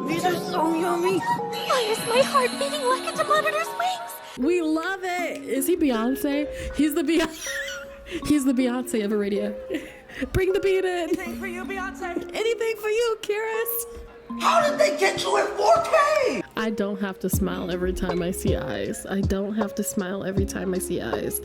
These are so yummy. Why is my heart beating like a monitor's wings? We love it. Is he Beyonce? He's the Beyonce. He's the Beyonce of Eridia. Bring the beat in. Anything for you, Beyonce? Anything for you, Kiris. How did they get you in 4K? I don't have to smile every time I see eyes. I don't have to smile every time I see eyes.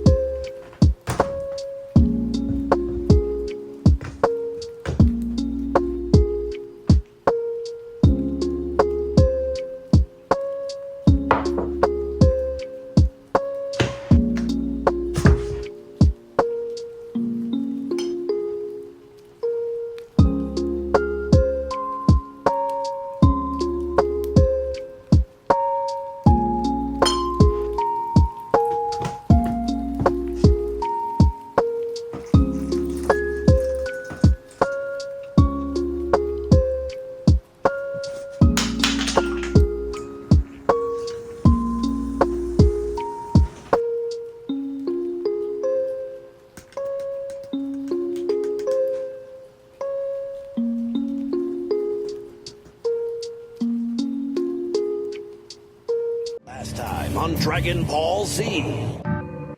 Last time on Dragon Ball Z.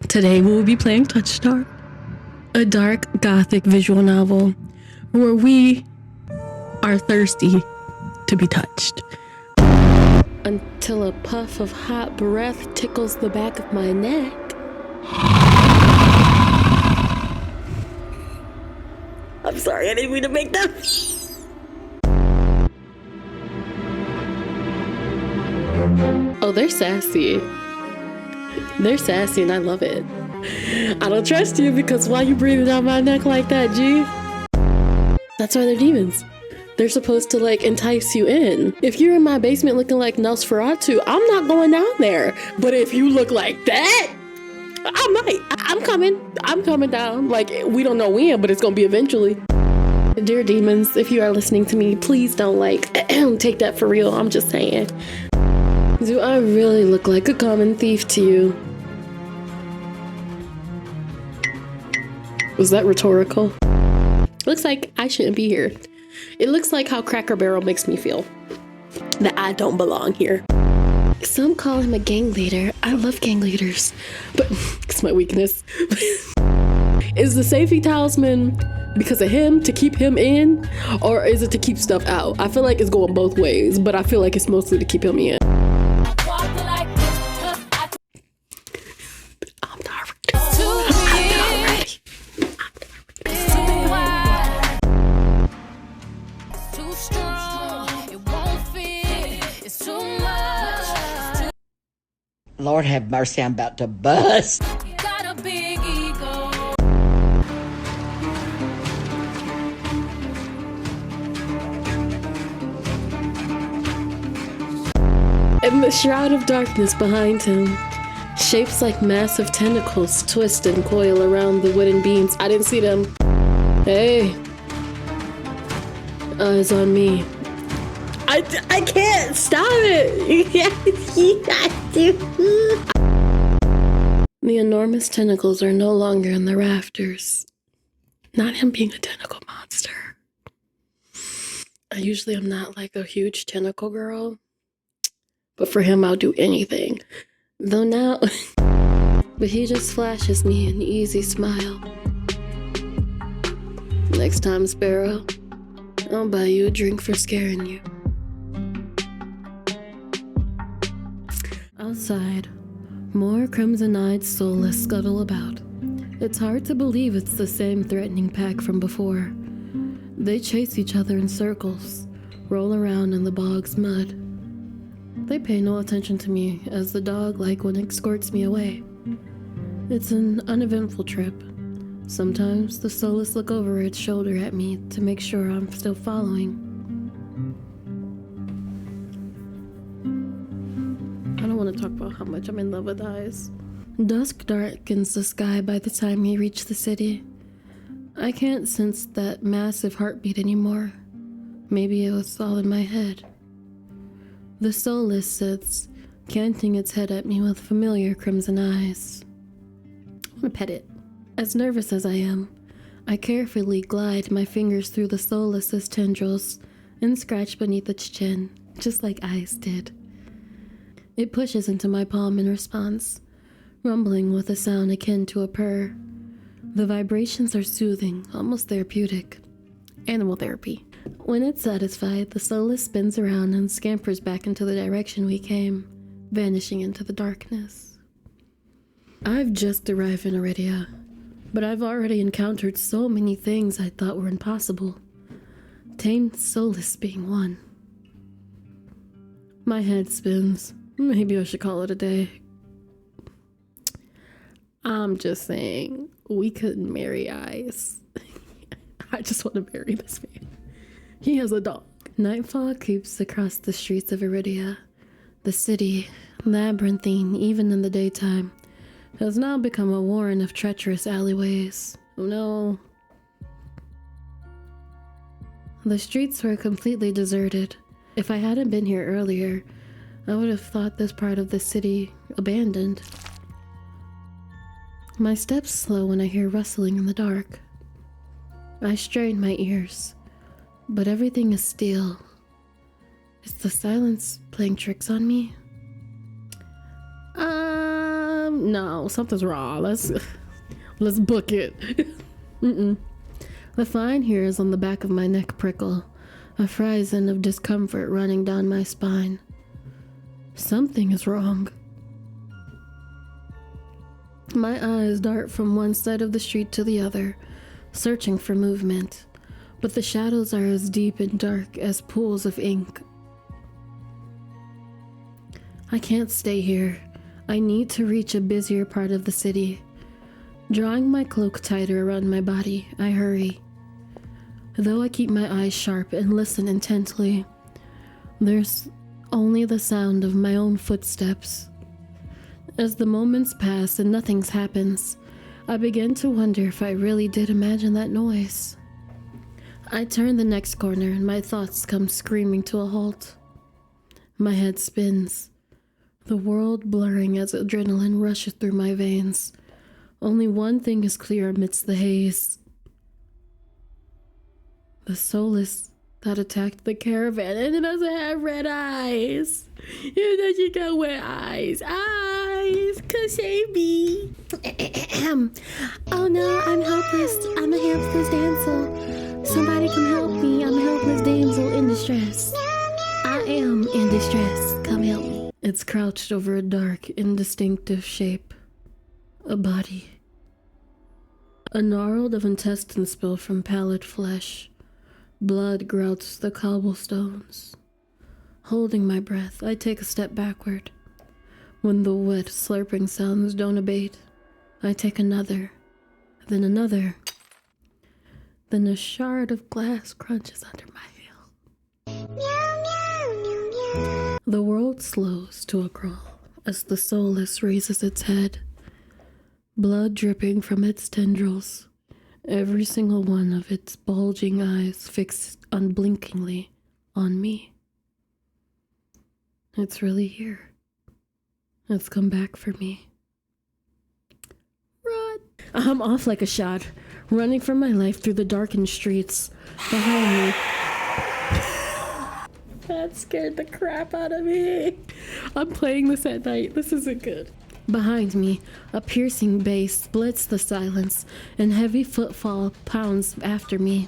Today we will be playing Touchstarved, a dark gothic visual novel where we are thirsty to be touched. Until a puff of hot breath tickles the back of my neck. I'm sorry, I didn't mean to make that. Oh, they're sassy. They're sassy and I love it. I don't trust you because why you breathing down my neck like that, G? That's why they're demons. They're supposed to like entice you in. If you're in my basement looking like Nosferatu, I'm not going down there. But if you look like that, I might. I'm coming down. Like, we don't know when, but it's gonna be eventually. Dear demons, if you are listening to me, please don't like take that for real. I'm just saying. Do I really look like a common thief to you? Was that rhetorical? Looks like I shouldn't be here. It looks like how Cracker Barrel makes me feel. That I don't belong here. Some call him a gang leader. I love gang leaders, but it's my weakness. Is the safety talisman because of him, to keep him in, or is it to keep stuff out? I feel like it's going both ways, but I feel like it's mostly to keep him in. Lord have mercy, I'm about to bust. Got a big ego. And the shroud of darkness behind him. Shapes like massive tentacles twist and coil around the wooden beams. I didn't see them. Hey. Eyes on me. I can't stop it. The enormous tentacles are no longer in the rafters. Not him being a tentacle monster. I usually am not like a huge tentacle girl. But for him, I'll do anything. Though now... But he just flashes me an easy smile. Next time, Sparrow, I'll buy you a drink for scaring you. Outside, more crimson-eyed soulless scuttle about. It's hard to believe it's the same threatening pack from before. They chase each other in circles, roll around in the bog's mud. They pay no attention to me as the dog-like one escorts me away. It's an uneventful trip. Sometimes the soulless look over its shoulder at me to make sure I'm still following. I don't want to talk about how much I'm in love with eyes. Dusk darkens the sky by the time we reach the city. I can't sense that massive heartbeat anymore. Maybe it was all in my head. The soulless sits, canting its head at me with familiar crimson eyes. I want to pet it. As nervous as I am, I carefully glide my fingers through the soulless's tendrils and scratch beneath its chin, just like Ice did. It pushes into my palm in response, rumbling with a sound akin to a purr. The vibrations are soothing, almost therapeutic. Animal therapy. When it's satisfied, the soulless spins around and scampers back into the direction we came, vanishing into the darkness. I've just arrived in Eridia, but I've already encountered so many things I thought were impossible. Tamed soulless being one. My head spins. Maybe I should call it a day. I'm just saying, we couldn't marry Ice. I just want to marry this man. He has a dog. Nightfall creeps across the streets of Eridia. The city, labyrinthine even in the daytime, has now become a warren of treacherous alleyways. Oh no. The streets were completely deserted. If I hadn't been here earlier, I would have thought this part of the city abandoned. My steps slow when I hear rustling in the dark. I strain my ears, but everything is still. Is the silence playing tricks on me? No, something's wrong. Let's book it. The fine here is on the back of my neck prickle, a horizon of discomfort running down my spine. Something is wrong. My eyes dart from one side of the street to the other, searching for movement, but the shadows are as deep and dark as pools of ink. I can't stay here. I need to reach a busier part of the city. Drawing my cloak tighter around my body, I hurry. Though I keep my eyes sharp and listen intently, there's only the sound of my own footsteps. As the moments pass and nothing happens, I begin to wonder if I really did imagine that noise. I turn the next corner and my thoughts come screaming to a halt. My head spins, the world blurring as adrenaline rushes through my veins. Only one thing is clear amidst the haze. The soulless that attacked the caravan, and it doesn't have red eyes. It doesn't got red eyes. Eyes, could save me. Oh no, I'm helpless. I'm a helpless damsel. Somebody come help me. I'm a helpless damsel in distress. I am in distress. Come help me. It's crouched over a dark, indistinctive shape. A body. A gnarled of intestine spill from pallid flesh. Blood grouts the cobblestones. Holding my breath, I take a step backward. When the wet, slurping sounds don't abate, I take another, then another. Then a shard of glass crunches under my heel. The world slows to a crawl as the soulless raises its head, blood dripping from its tendrils, every single one of its bulging eyes fixed unblinkingly on me. It's really here. It's come back for me. Run! I'm off like a shot, running for my life through the darkened streets. Behind me, that scared the crap out of me. I'm playing this at night. This isn't good. Behind me, a piercing bass splits the silence, and heavy footfall pounds after me.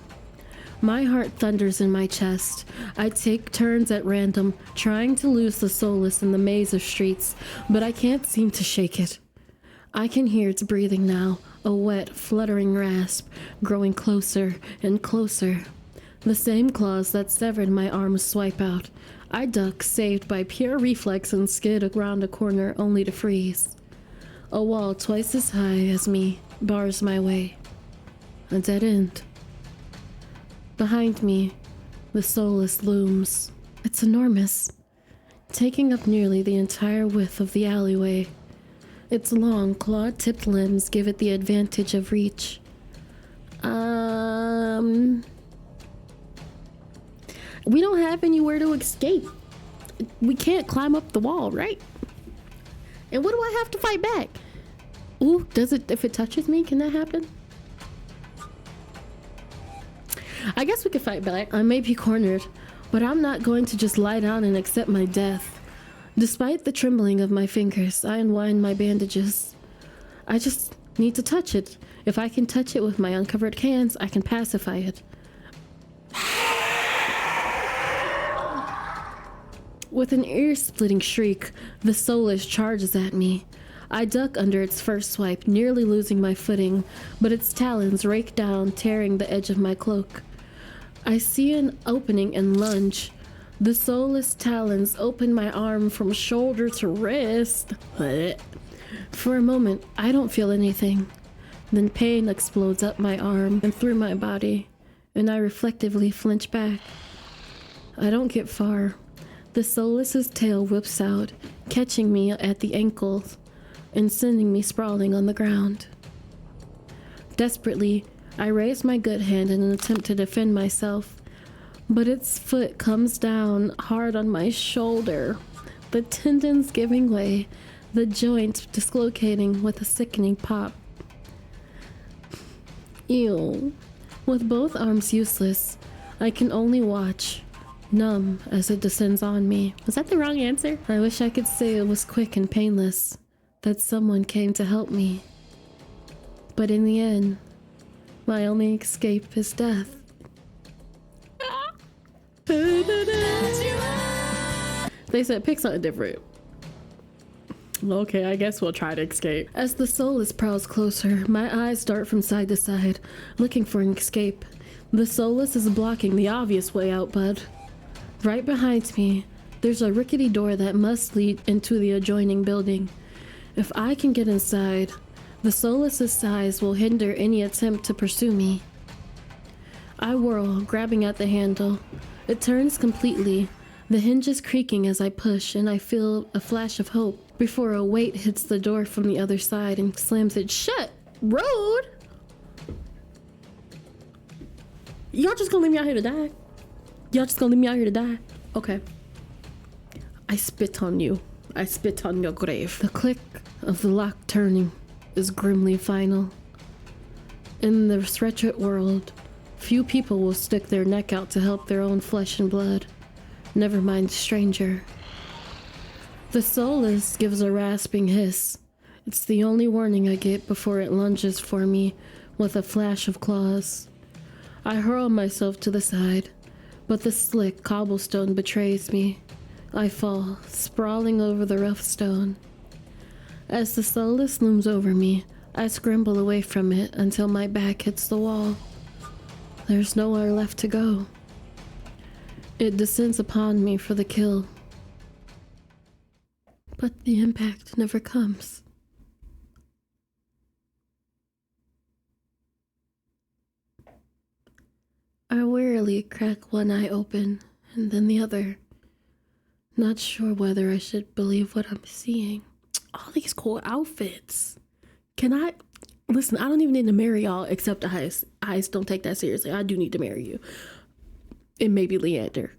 My heart thunders in my chest. I take turns at random, trying to lose the soulless in the maze of streets, but I can't seem to shake it. I can hear its breathing now, a wet, fluttering rasp, growing closer and closer. The same claws that severed my arms swipe out. I duck, saved by pure reflex, and skid around a corner only to freeze. A wall twice as high as me bars my way. A dead end. Behind me, the soulless looms. It's enormous, taking up nearly the entire width of the alleyway. Its long, claw-tipped limbs give it the advantage of reach. We don't have anywhere to escape. We can't climb up the wall, right? And what do I have to fight back? Ooh, does it, if it touches me, can that happen? I guess we could fight back. I may be cornered, but I'm not going to just lie down and accept my death. Despite the trembling of my fingers, I unwind my bandages. I just need to touch it. If I can touch it with my uncovered hands, I can pacify it. With an ear-splitting shriek, the soulless charges at me. I duck under its first swipe, nearly losing my footing, but its talons rake down, tearing the edge of my cloak. I see an opening and lunge. The soulless talons open my arm from shoulder to wrist. For a moment, I don't feel anything. Then pain explodes up my arm and through my body, and I reflectively flinch back. I don't get far. The soulless's tail whips out, catching me at the ankles and sending me sprawling on the ground. Desperately, I raise my good hand in an attempt to defend myself, but its foot comes down hard on my shoulder, the tendons giving way, the joint dislocating with a sickening pop. Ew. With both arms useless, I can only watch, numb as it descends on me. Was that the wrong answer? I wish I could say it was quick and painless, that someone came to help me. But in the end, my only escape is death. They said pick something different. Okay, I guess we'll try to escape. As the soulless prowls closer, my eyes dart from side to side, looking for an escape. The soulless is blocking the obvious way out, bud. Right behind me, there's a rickety door that must lead into the adjoining building. If I can get inside, the soulless's size will hinder any attempt to pursue me. I whirl, grabbing at the handle. It turns completely, the hinges creaking as I push, and I feel a flash of hope before a weight hits the door from the other side and slams it shut. Road! Y'all just gonna leave me out here to die? Y'all just gonna leave me out here to die? Okay. I spit on you. I spit on your grave. The click of the lock turning is grimly final. In this wretched world, few people will stick their neck out to help their own flesh and blood. Never mind a stranger. The soulless gives a rasping hiss. It's the only warning I get before it lunges for me with a flash of claws. I hurl myself to the side, but the slick cobblestone betrays me. I fall, sprawling over the rough stone. As the soulless looms over me, I scramble away from it until my back hits the wall. There's nowhere left to go. It descends upon me for the kill. But the impact never comes. I wearily crack one eye open and then the other, not sure whether I should believe what I'm seeing. All these cool outfits. Can I? Listen, I don't even need to marry y'all except Ice. Ice, don't take that seriously. I do need to marry you. It may be Leander.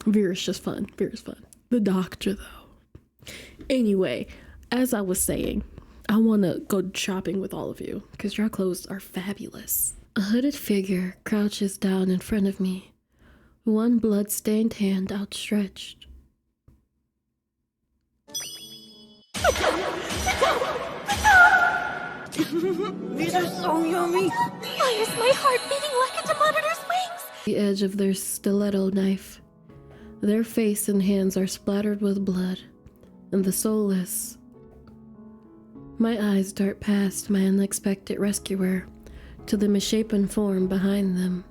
Vera's just fun. Vera's fun. The doctor, though. Anyway, as I was saying, I want to go shopping with all of you because your clothes are fabulous. A hooded figure crouches down in front of me, one blood-stained hand outstretched. These are so yummy. Why is my heart beating like a monitor's wings? The edge of their stiletto knife. Their face and hands are splattered with blood, and the soulless. My eyes dart past my unexpected rescuer to the misshapen form behind them.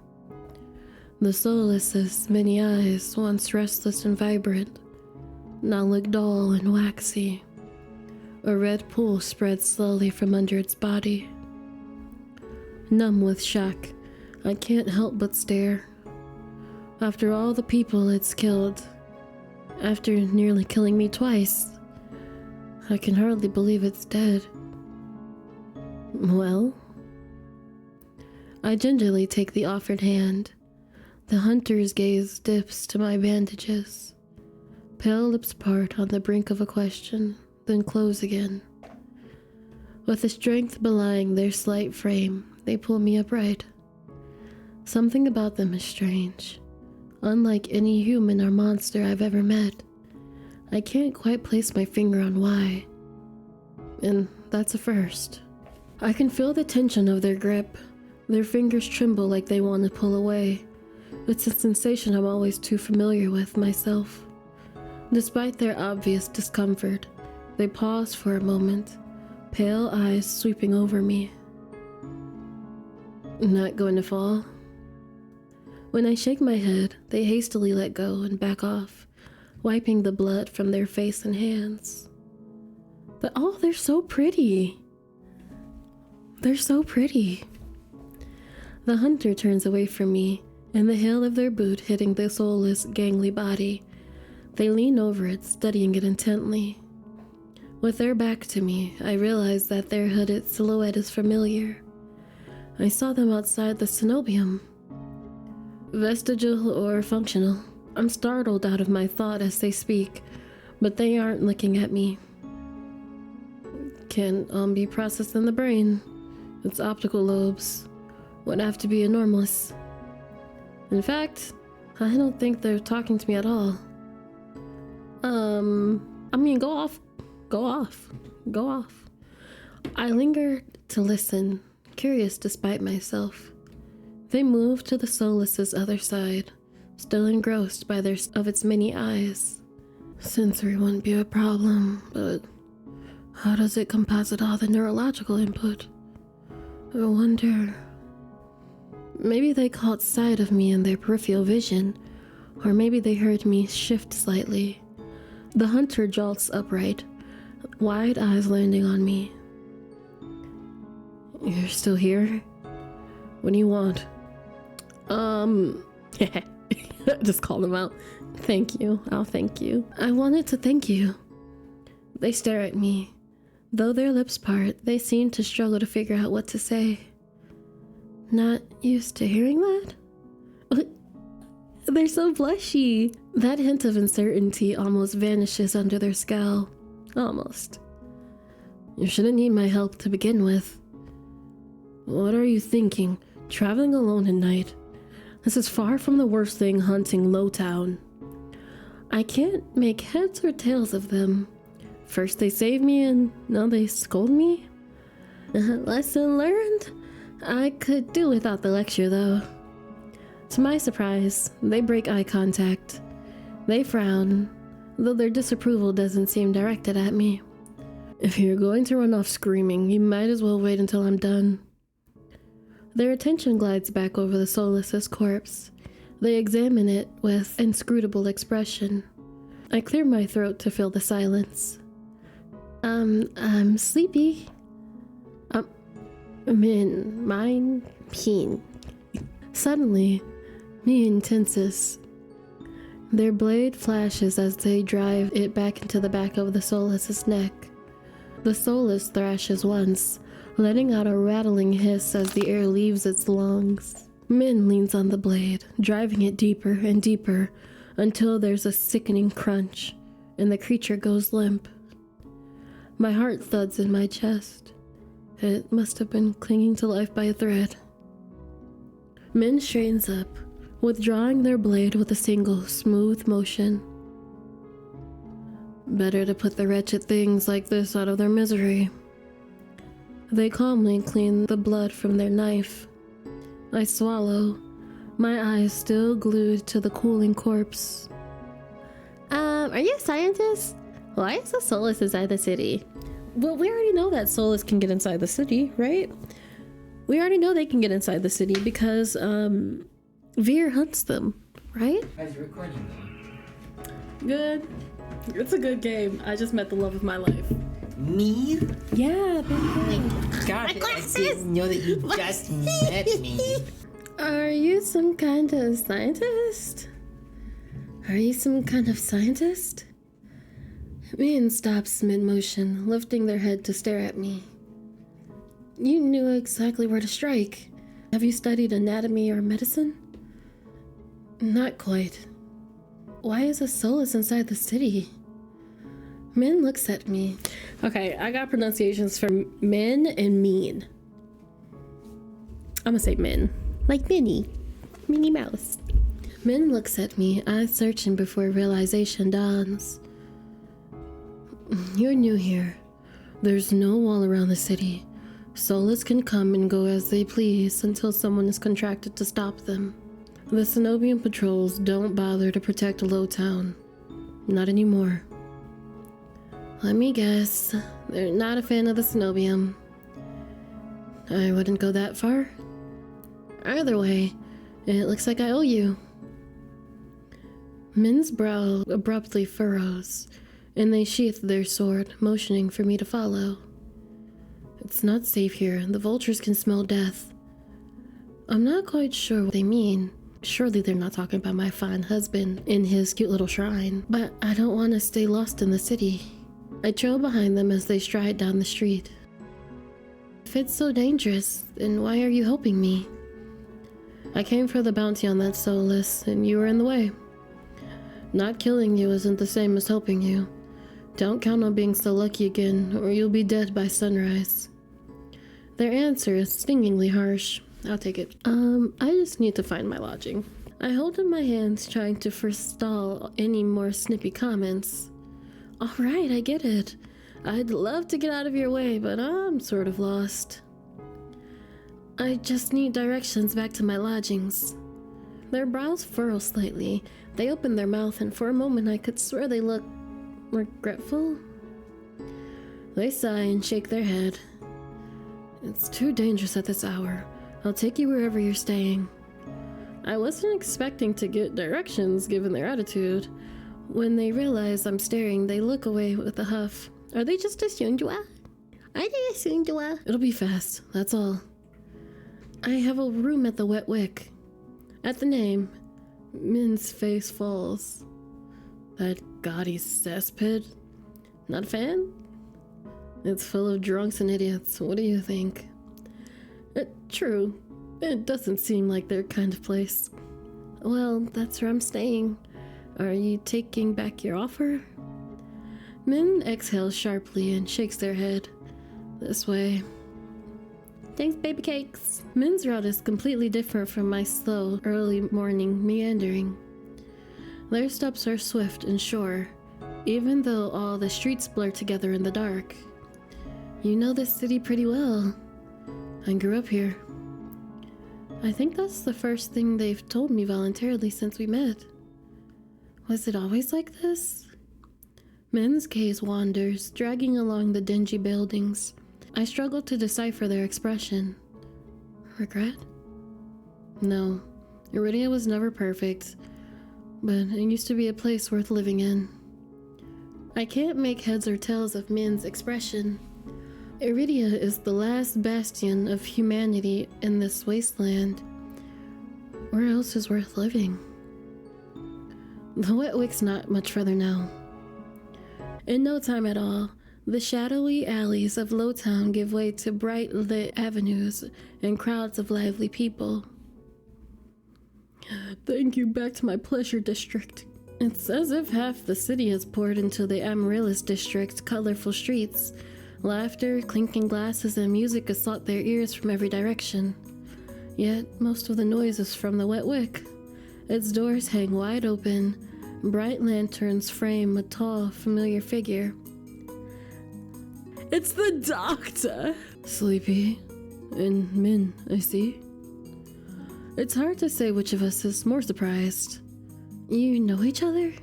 The soulless's many eyes, once restless and vibrant, now look dull and waxy. A red pool spreads slowly from under its body. Numb with shock, I can't help but stare. After all the people it's killed, after nearly killing me twice, I can hardly believe it's dead. Well? I gingerly take the offered hand. The hunter's gaze dips to my bandages. Pale lips part on the brink of a question, then close again. With the strength belying their slight frame, they pull me upright. Something about them is strange, unlike any human or monster I've ever met. I can't quite place my finger on why, and that's a first. I can feel the tension of their grip. Their fingers tremble like they want to pull away. It's a sensation I'm always too familiar with myself. Despite their obvious discomfort, they pause for a moment, pale eyes sweeping over me. Not going to fall? When I shake my head, they hastily let go and back off, wiping the blood from their face and hands. But oh, they're so pretty. They're so pretty. The hunter turns away from me, and the heel of their boot hitting the soulless, gangly body. They lean over it, studying it intently. With their back to me, I realize that their hooded silhouette is familiar. I saw them outside the cenobium. Vestigial or functional, I'm startled out of my thought as they speak, but they aren't looking at me. Can be processed in the brain. Its optical lobes would have to be enormous. In fact, I don't think they're talking to me at all. I mean, go off. I linger to listen, curious despite myself. They move to the soulless's other side, still engrossed by of its many eyes. Sensory wouldn't be a problem, but how does it composite all the neurological input? I wonder. Maybe they caught sight of me in their peripheral vision, or maybe they heard me shift slightly. The hunter jolts upright, wide eyes landing on me. You're still here? What do you want? Just call them out. Thank you. I'll thank you. I wanted to thank you. They stare at me. Though their lips part, they seem to struggle to figure out what to say. Not used to hearing that? They're so blushy. That hint of uncertainty almost vanishes under their scowl. Almost. You shouldn't need my help to begin with. What are you thinking? Traveling alone at night? This is far from the worst thing hunting Lowtown. I can't make heads or tails of them. First they save me and now they scold me? Lesson learned? I could do without the lecture though. To my surprise, they break eye contact. They frown, though their disapproval doesn't seem directed at me. If you're going to run off screaming, you might as well wait until I'm done. Their attention glides back over the soulless's corpse. They examine it with inscrutable expression. I clear my throat to fill the silence. I'm sleepy. Mine, peen. Suddenly, Mien tenses. Their blade flashes as they drive it back into the back of the soulless's neck. The soulless thrashes once, letting out a rattling hiss as the air leaves its lungs. Min leans on the blade, driving it deeper and deeper until there's a sickening crunch, and the creature goes limp. My heart thuds in my chest. It must have been clinging to life by a thread. Min straightens up, withdrawing their blade with a single, smooth motion. Better to put the wretched things like this out of their misery. They calmly clean the blood from their knife. I swallow, my eyes still glued to the cooling corpse. Are you a scientist? Why is the soulless inside the city? Well, we already know that soulless can get inside the city, right? We already know they can get inside the city because, Veer hunts them, right? How's your recording going? Good. It's a good game. I just met the love of my life. Me? Yeah, baby. God, I didn't know that you just met me. Are you some kind of scientist? Mien stops mid-motion, lifting their head to stare at me. You knew exactly where to strike. Have you studied anatomy or medicine? Not quite. Why is a soulless inside the city? Min looks at me. Okay, I got pronunciations for Min and Mean. I'm gonna say Min. Like Minnie. Minnie Mouse. Min looks at me, eyes searching before realization dawns. You're new here. There's no wall around the city. Soulless can come and go as they please until someone is contracted to stop them. The Cenobian patrols don't bother to protect Lowtown. Not anymore. Let me guess, they're not a fan of the Cenobium. I wouldn't go that far. Either way, it looks like I owe you. Min's brow abruptly furrows, and they sheath their sword, motioning for me to follow. It's not safe here. The vultures can smell death. I'm not quite sure what they mean. Surely they're not talking about my fine husband in his cute little shrine, but I don't want to stay lost in the city. I trail behind them as they stride down the street. If it's so dangerous, then why are you helping me? I came for the bounty on that soulless, and you were in the way. Not killing you isn't the same as helping you. Don't count on being so lucky again, or you'll be dead by sunrise. Their answer is stingingly harsh. I'll take it. I just need to find my lodging. I hold in my hands, trying to forestall any more snippy comments. Alright, I get it. I'd love to get out of your way, but I'm sort of lost. I just need directions back to my lodgings. Their brows furrow slightly. They open their mouth, and for a moment I could swear they look regretful. They sigh and shake their head. It's too dangerous at this hour. I'll take you wherever you're staying. I wasn't expecting to get directions given their attitude. When they realize I'm staring, they look away with a huff. Are they just a Tsundere? Are they a Tsundere? It'll be fast, that's all. I have a room at the Wet Wick. At the name, Min's face falls. That gaudy cesspit? Not a fan? It's full of drunks and idiots. What do you think? True. It doesn't seem like their kind of place. Well, that's where I'm staying. Are you taking back your offer? Min exhales sharply and shakes their head. This way. Thanks, baby cakes. Min's route is completely different from my slow, early morning meandering. Their steps are swift and sure, even though all the streets blur together in the dark. You know this city pretty well. I grew up here. I think that's the first thing they've told me voluntarily since we met. Was it always like this? Min's gaze wanders, dragging along the dingy buildings. I struggle to decipher their expression. Regret? No, Eridia was never perfect, but it used to be a place worth living in. I can't make heads or tails of Min's expression. Eridia is the last bastion of humanity in this wasteland. Where else is worth living? The Wet Wick's not much further now. In no time at all, the shadowy alleys of Lowtown give way to bright lit avenues and crowds of lively people. Thank you, back to my pleasure district. It's as if half the city has poured into the Amaryllis district's colorful streets. Laughter, clinking glasses, and music assault their ears from every direction. Yet, most of the noise is from the Wet Wick. Its doors hang wide open. Bright lanterns frame a tall, familiar figure. It's the doctor! Sleepy. And Min, I see. It's hard to say which of us is more surprised. You know each other?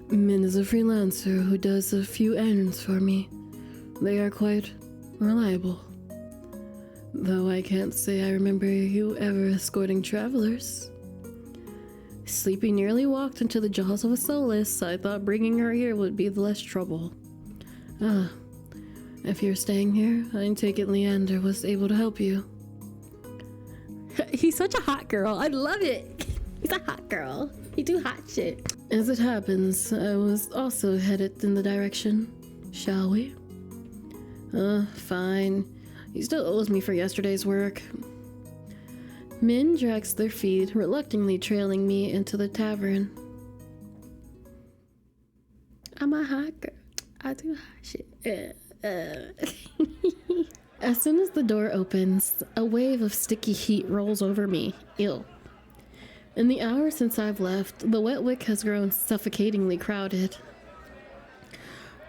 Min is a freelancer who does a few errands for me. They are quite reliable. Though I can't say I remember you ever escorting travelers. Sleepy nearly walked into the jaws of a soulless. I thought bringing her here would be the less trouble. Ah, if you're staying here, I take it Leander was able to help you. He's such a hot girl. I love it. He's a hot girl. He do hot shit. As it happens, I was also headed in the direction. Shall we? Fine. He still owes me for yesterday's work. Min drags their feet, reluctantly trailing me into the tavern. I'm a hot girl. I do hot shit. As soon as the door opens, a wave of sticky heat rolls over me. Ew. In the hour since I've left, the wet wick has grown suffocatingly crowded.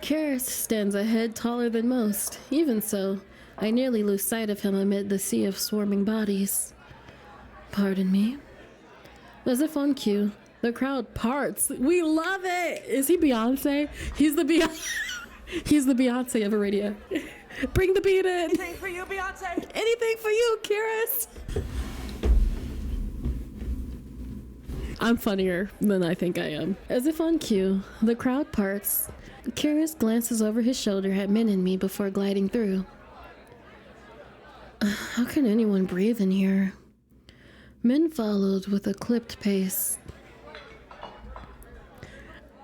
Karis stands a head taller than most. Even so, I nearly lose sight of him amid the sea of swarming bodies. Pardon me? As if on cue, the crowd parts. We love it! Is he Beyonce? He's the He's the Beyonce of Eridia. Bring the beat in! Anything for you, Beyonce? Anything for you, Karis! I'm funnier than I think I am. As if on cue, the crowd parts. Karis glances over his shoulder at Min and me before gliding through. How can anyone breathe in here? Min followed with a clipped pace.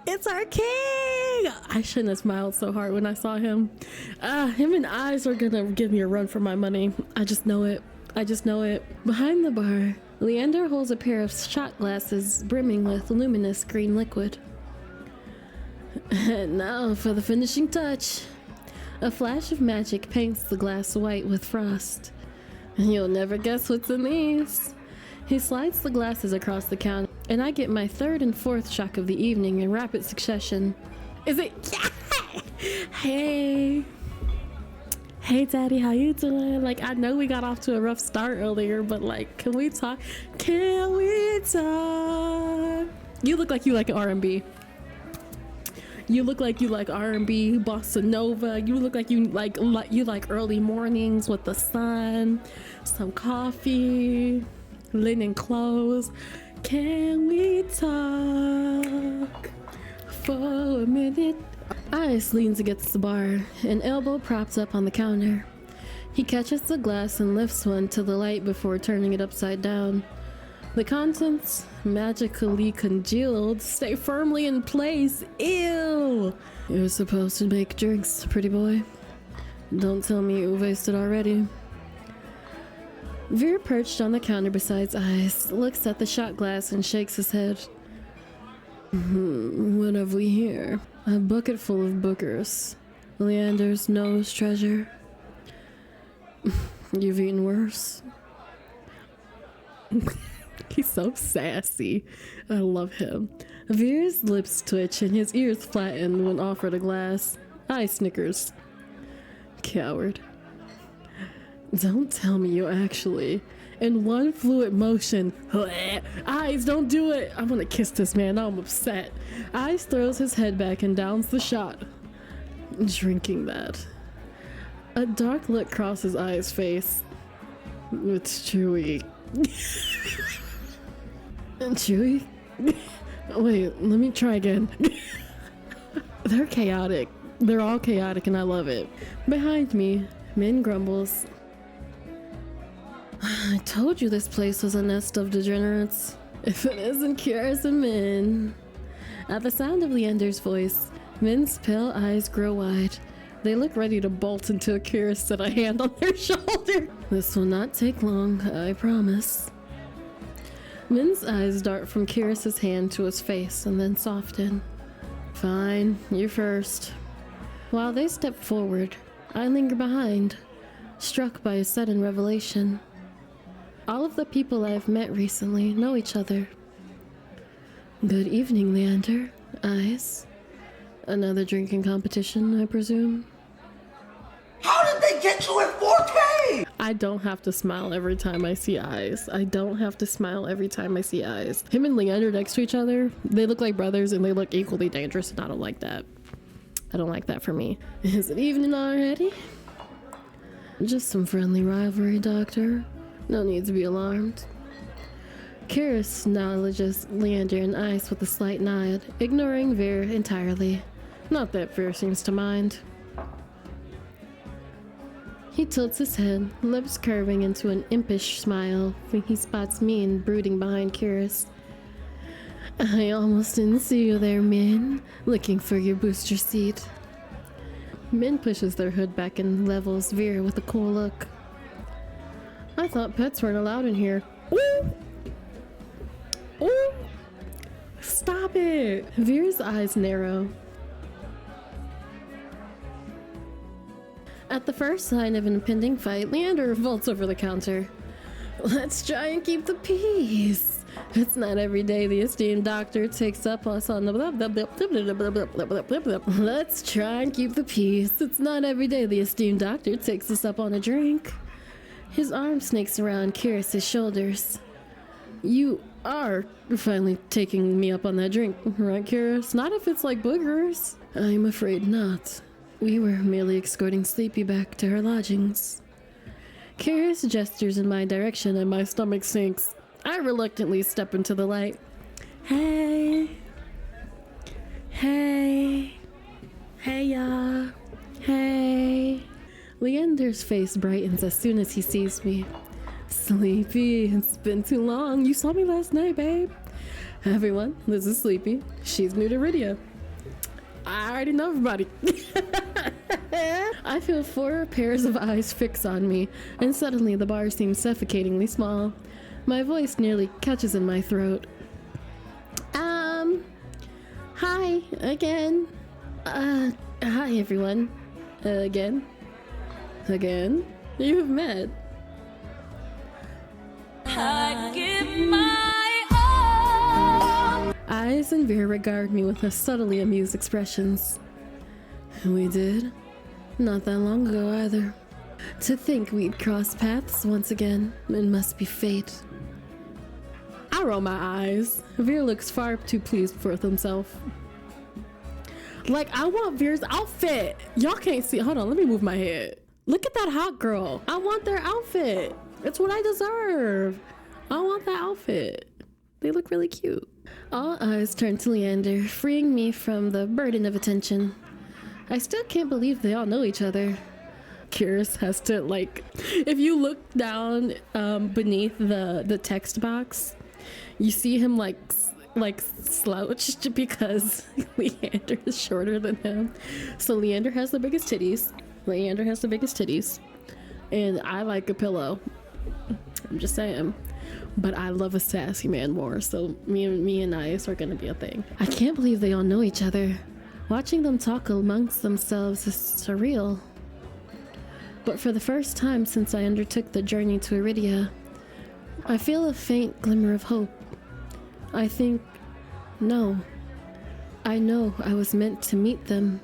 It's our king! I shouldn't have smiled so hard when I saw him. Him and Eyes are gonna give me a run for my money. I just know it. Behind the bar, Leander holds a pair of shot glasses brimming with luminous green liquid. And now for the finishing touch. A flash of magic paints the glass white with frost. You'll never guess what's in these. He slides the glasses across the counter, and I get my third and fourth shock of the evening in rapid succession. Is it? Hey, Daddy, how you doing? Like, I know we got off to a rough start earlier, but like, can we talk? You look like you like R&B. You look like you like R&B, bossa nova. You look like you like early mornings with the sun, some coffee, linen clothes. Can we talk for a minute? Ice leans against the bar, an elbow props up on the counter. He catches the glass and lifts one to the light before turning it upside down. The contents, magically congealed, stay firmly in place. Ew! You're supposed to make drinks, pretty boy. Don't tell me you wasted already. Veer, perched on the counter beside Ice, looks at the shot glass and shakes his head. What have we here? A bucket full of bookers. Leander's nose treasure. You've eaten worse. He's so sassy. I love him. Veer's lips twitch and his ears flatten when offered a glass. I snickers. Coward. Don't tell me you actually. In one fluid motion. Eyes, don't do it. I'm gonna kiss this man. I'm upset. Eyes throws his head back and downs the shot. Drinking that. A dark look crosses Eyes' face. It's chewy. Chewy? Wait, let me try again. They're chaotic. They're all chaotic and I love it. Behind me, Min grumbles. I told you this place was a nest of degenerates. If it isn't Karis and Min. At the sound of Leander's voice, Min's pale eyes grow wide. They look ready to bolt into a Karis and a hand on their shoulder. This will not take long, I promise. Min's eyes dart from Karis's hand to his face and then soften. Fine, you first. While they step forward, I linger behind, struck by a sudden revelation. All of the people I've met recently know each other. Good evening, Leander. Eyes. Another drinking competition, I presume? How did they get you in 4K? I don't have to smile every time I see Eyes. I don't have to smile every time I see Eyes. Him and Leander next to each other, they look like brothers and they look equally dangerous, and I don't like that. I don't like that for me. Is it evening already? Just some friendly rivalry, Doctor. No need to be alarmed. Karis acknowledges Leander and Ice with a slight nod, ignoring Veer entirely. Not that Veer seems to mind. He tilts his head, lips curving into an impish smile when he spots Min brooding behind Karis. I almost didn't see you there, Min. Looking for your booster seat. Min pushes their hood back and levels Veer with a cool look. I thought pets weren't allowed in here. Ooh! Ooh! Stop it! Veer's eyes narrow. At the first sign of an impending fight, Leander vaults over the counter. Let's try and keep the peace. It's not every day the esteemed doctor takes up us on the let's try and keep the peace. It's not every day the esteemed doctor takes us up on a drink. His arm snakes around Kyrus's shoulders. You are finally taking me up on that drink, right, Kyrus? Not if it's like boogers. I'm afraid not. We were merely escorting Sleepy back to her lodgings. Kyrus gestures in my direction and my stomach sinks. I reluctantly step into the light. Hey. Hey. Hey, y'all. Hey. Leander's face brightens as soon as he sees me. Sleepy, it's been too long. You saw me last night, babe. Everyone, this is Sleepy. She's new to Eridia. I already know everybody. I feel 4 pairs of eyes fix on me, and suddenly the bar seems suffocatingly small. My voice nearly catches in my throat. Hi, again. Hi, everyone. Again. You've met. I give my all. Eyes and Veer regard me with a subtly amused expressions. We did. Not that long ago either. To think we'd cross paths once again. It must be fate. I roll my eyes. Veer looks far too pleased with himself. Like, I want Veer's outfit. Y'all can't see. Hold on, let me move my head. Look at that hot girl. I want their outfit. It's what I deserve. I want that outfit. They look really cute. All eyes turn to Leander, freeing me from the burden of attention. I still can't believe they all know each other. Kyrus has to, like, if you look down beneath the text box, you see him like slouched because Leander is shorter than him. So Leander has the biggest titties. And I like a pillow. I'm just saying. But I love a sassy man more, so me and Ice are gonna be a thing. I can't believe they all know each other. Watching them talk amongst themselves is surreal. But for the first time since I undertook the journey to Eridia, I feel a faint glimmer of hope. I know I was meant to meet them.